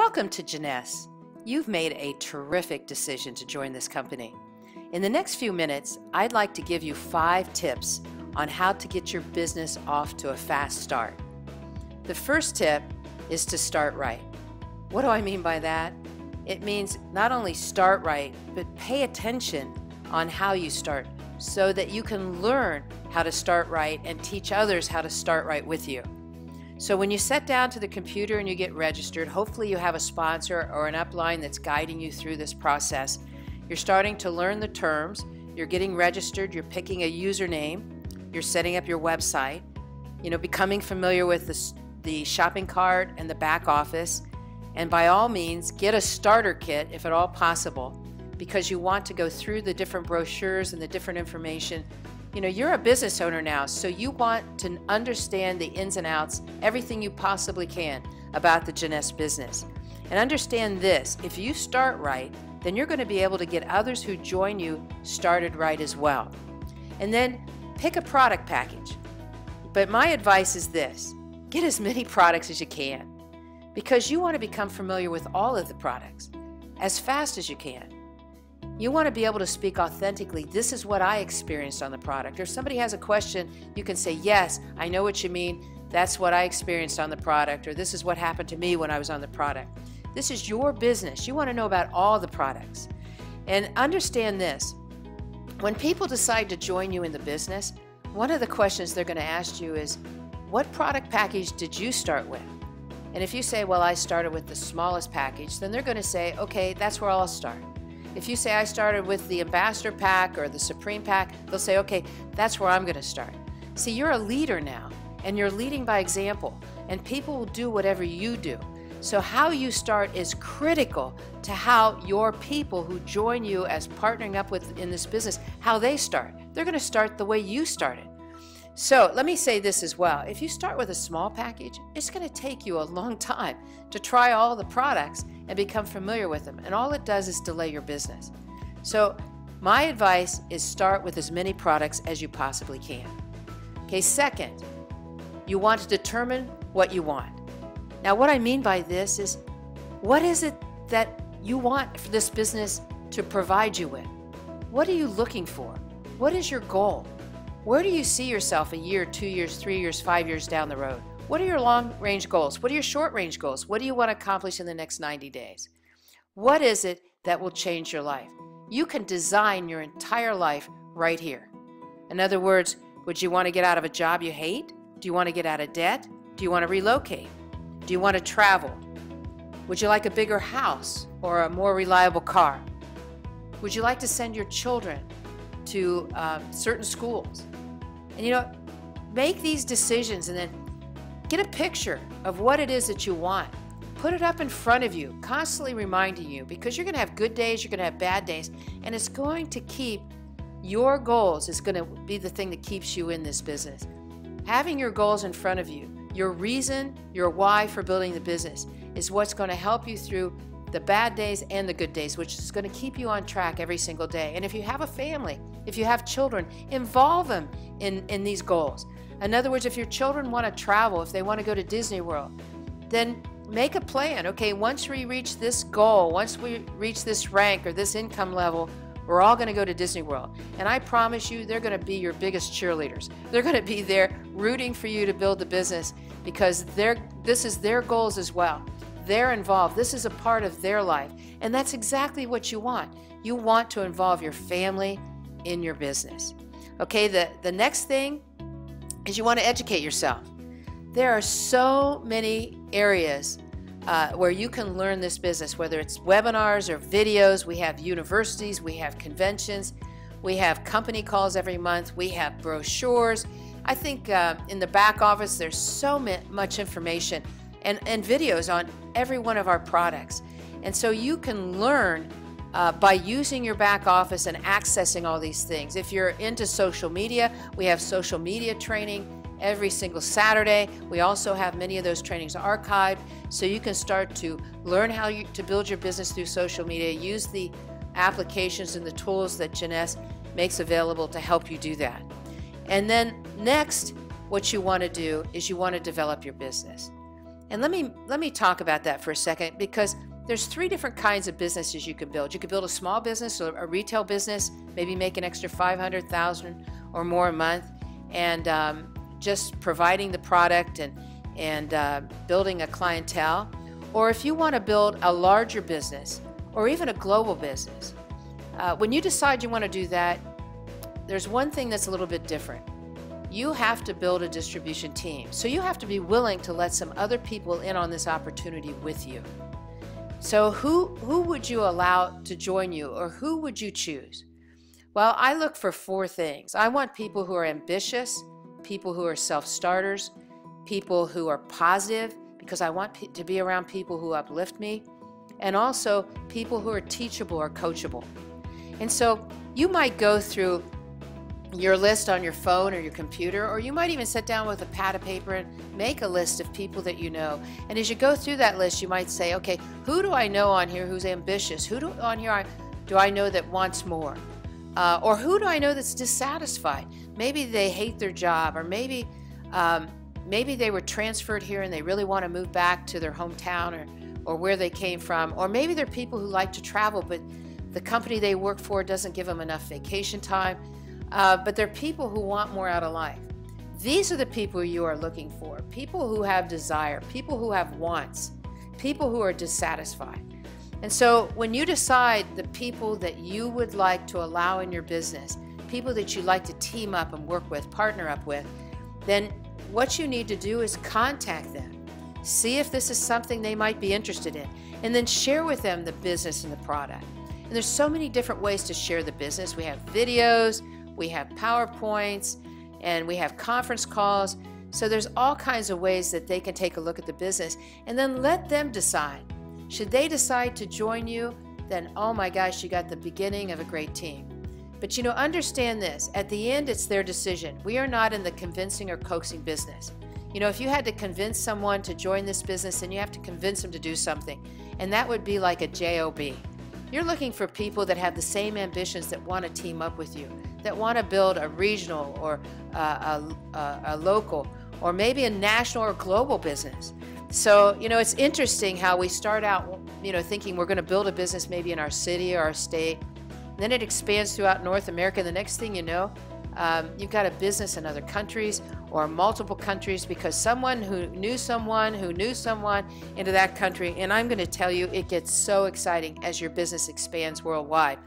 Welcome to Jeunesse. You've made a terrific decision to join this company. In the next few minutes, I'd like to give you 5 tips on how to get your business off to a fast start. The first tip is to start right. What do I mean by that? It means not only start right, but pay attention on how you start so that you can learn how to start right and teach others how to start right with you. So when you sit down to the computer and you get registered, hopefully you have a sponsor or an upline that's guiding you through this process. You're starting to learn the terms, you're getting registered, you're picking a username, you're setting up your website, becoming familiar with the shopping cart and the back office. And by all means, get a starter kit if at all possible, because you want to go through the different brochures and the different information. You're a business owner now, so you want to understand the ins and outs, everything you possibly can about the Jeunesse business. And understand this, if you start right, then you're going to be able to get others who join you started right as well. And then pick a product package. But my advice is this, get as many products as you can, because you want to become familiar with all of the products as fast as you can. You want to be able to speak authentically. This is what I experienced on the product. Or if somebody has a question, you can say, yes, I know what you mean. That's what I experienced on the product. Or this is what happened to me when I was on the product. This is your business. You want to know about all the products. And understand this. When people decide to join you in the business, one of the questions they're going to ask you is, what product package did you start with? And if you say, well, I started with the smallest package, then they're going to say, okay, that's where I'll start. If you say I started with the Ambassador pack or the Supreme pack, they'll say, okay, that's where I'm going to start. See, you're a leader now, and you're leading by example, and people will do whatever you do. So how you start is critical to how your people who join you as partnering up with in this business, how they start. They're going to start the way you started. So let me say this as well. If you start with a small package, it's going to take you a long time to try all the products and become familiar with them. And all it does is delay your business. So my advice is start with as many products as you possibly can. Okay, second, you want to determine what you want. Now what I mean by this is, what is it that you want for this business to provide you with? What are you looking for? What is your goal? Where do you see yourself a year, 2 years, 3 years, 5 years down the road? What are your long-range goals? What are your short-range goals? What do you want to accomplish in the next 90 days? What is it that will change your life? You can design your entire life right here. In other words, would you want to get out of a job you hate? Do you want to get out of debt? Do you want to relocate? Do you want to travel? Would you like a bigger house or a more reliable car? Would you like to send your children to certain schools? And make these decisions and then get a picture of what it is that you want. Put it up in front of you, constantly reminding you, because you're going to have good days, you're going to have bad days, and it's going to keep your goals is going to be the thing that keeps you in this business. Having your goals in front of you, your reason, your why for building the business is what's going to help you through the bad days and the good days, which is going to keep you on track every single day. And if you have a family, if you have children, involve them in these goals. In other words, if your children want to travel, if they want to go to Disney World, then make a plan. Okay, once we reach this goal, once we reach this rank or this income level, we're all going to go to Disney World. And I promise you, they're going to be your biggest cheerleaders. They're going to be there rooting for you to build the business, because this is their goals as well. They're involved. This is a part of their life. And that's exactly what you want. You want to involve your family in your business. Okay, the next thing is you want to educate yourself. There are so many areas where you can learn this business, whether it's webinars or videos. We have universities, we have conventions, we have company calls every month, we have brochures. I think in the back office there's so much information and videos on every one of our products. And so you can learn by using your back office and accessing all these things. If you're into social media, we have social media training every single Saturday. We also have many of those trainings archived, so you can start to learn how to build your business through social media. Use the applications and the tools that Jeunesse makes available to help you do that. And then next, what you want to do is you want to develop your business. And let me talk about that for a second, because there's 3 different kinds of businesses you can build. You could build a small business or a retail business, maybe make an extra $500,000 or more a month, and just providing the product and building a clientele. Or if you want to build a larger business or even a global business, when you decide you want to do that, there's one thing that's a little bit different. You have to build a distribution team. So you have to be willing to let some other people in on this opportunity with you. So who would you allow to join you, or who would you choose? Well, I look for 4 things. I want people who are ambitious, people who are self-starters, people who are positive, because I want to be around people who uplift me, and also people who are teachable or coachable. And so you might go through your list on your phone or your computer, or you might even sit down with a pad of paper and make a list of people that you know. And as you go through that list, you might say, okay, who do I know on here who's ambitious? Who on here do I know that wants more? Or who do I know that's dissatisfied? Maybe they hate their job, or maybe they were transferred here and they really want to move back to their hometown or where they came from. Or maybe they're people who like to travel, but the company they work for doesn't give them enough vacation time. But they're people who want more out of life. These are the people you are looking for. People who have desire, people who have wants, people who are dissatisfied. And so when you decide the people that you would like to allow in your business, people that you like to team up and work with, partner up with, then what you need to do is contact them. See if this is something they might be interested in, and then share with them the business and the product. And there's so many different ways to share the business. We have videos, we have PowerPoints, and we have conference calls. So there's all kinds of ways that they can take a look at the business, and then let them decide. Should they decide to join you, then oh my gosh, you got the beginning of a great team. But you know, understand this, at the end it's their decision. We are not in the convincing or coaxing business. You know, if you had to convince someone to join this business, then you have to convince them to do something, and that would be like a job. You're looking for people that have the same ambitions, that want to team up with you, that want to build a regional or a local, or maybe a national or global business. So, you know, it's interesting how we start out, you know, thinking we're going to build a business maybe in our city or our state. Then it expands throughout North America. The next thing you know, you've got a business in other countries or multiple countries, because someone who knew someone who knew someone into that country. And I'm going to tell you, it gets so exciting as your business expands worldwide.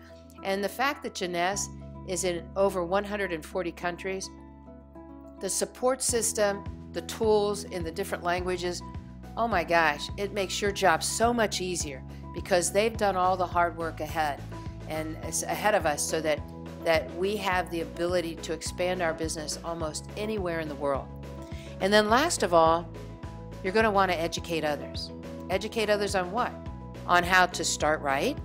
And the fact that Jeunesse is in over 140 countries, the support system, the tools in the different languages, oh my gosh, it makes your job so much easier, because they've done all the hard work ahead and it's ahead of us, so that we have the ability to expand our business almost anywhere in the world. And then last of all, you're going to want to educate others. Educate others on what? On how to start right,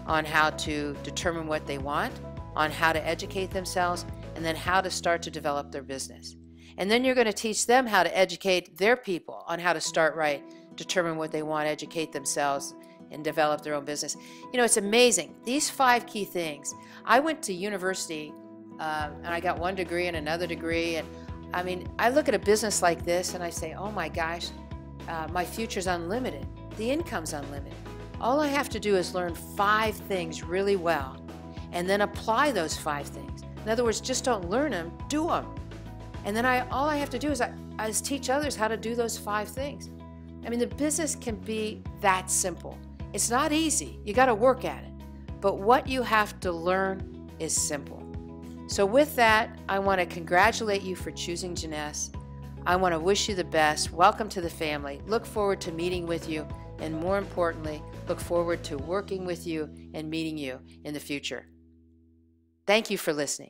on how to determine what they want, on how to educate themselves, and then how to start to develop their business. And then you're going to teach them how to educate their people on how to start right, determine what they want, educate themselves, and develop their own business. You know, it's amazing. These 5 key things. I went to university and I got 1 degree and another degree. And I mean, I look at a business like this and I say, oh my gosh, my future's unlimited. The income's unlimited. All I have to do is learn 5 things really well and then apply those 5 things. In other words, just don't learn them, do them. And then all I have to do is teach others how to do those 5 things. I mean, the business can be that simple. It's not easy. You got to work at it. But what you have to learn is simple. So with that, I want to congratulate you for choosing Jeunesse. I want to wish you the best. Welcome to the family. Look forward to meeting with you. And more importantly, look forward to working with you and meeting you in the future. Thank you for listening.